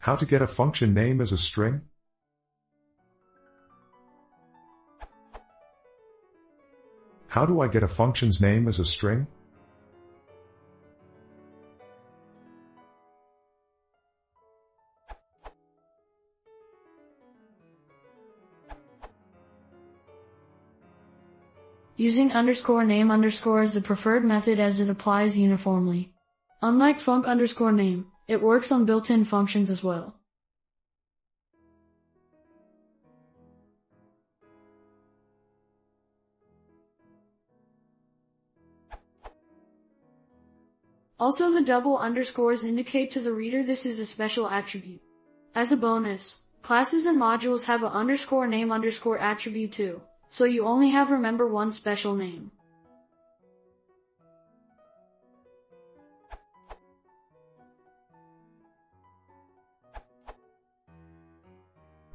How to get a function name as a string? How do I get a function's name as a string? Using _name_ is the preferred method as it applies uniformly. Unlike func_name, it works on built-in functions as well. Also, the double underscores indicate to the reader this is a special attribute. As a bonus, classes and modules have a _name_ attribute too, so you only have remember one special name.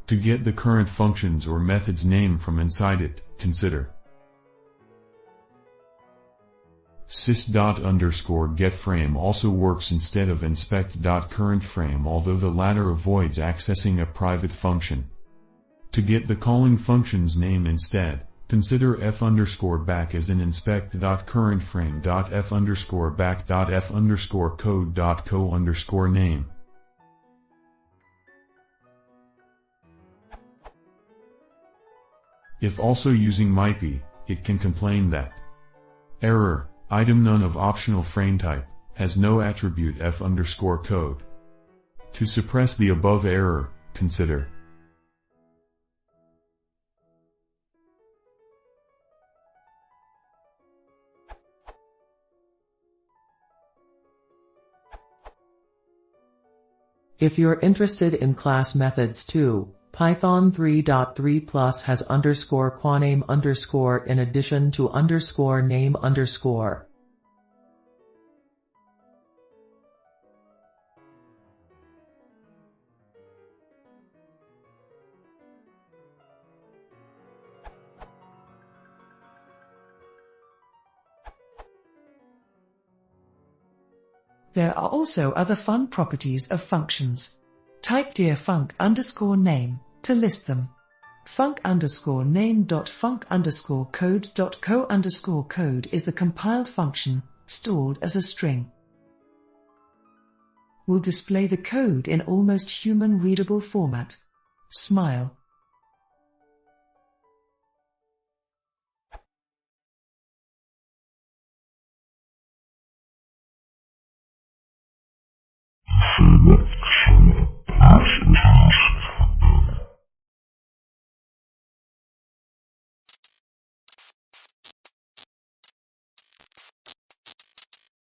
To get the current function's or method's name from inside it, consider sys._getFrame also works instead of inspect.currentFrame, although the latter avoids accessing a private function. To get the calling function's name instead, consider f_back as in inspect.currentFrame.f_back.f_code.co_name. If also using MIPI, it can complain that error, item none of optional frame type, has no attribute f_code. To suppress the above error, consider If you're interested in class methods too, Python 3.3 Plus has _quaname_ in addition to _name_. There are also other fun properties of functions. Type dear func_name to list them. func_name.func_code.co_code is the compiled function, stored as a string. Will display the code in almost human-readable format. Smile. Schuberts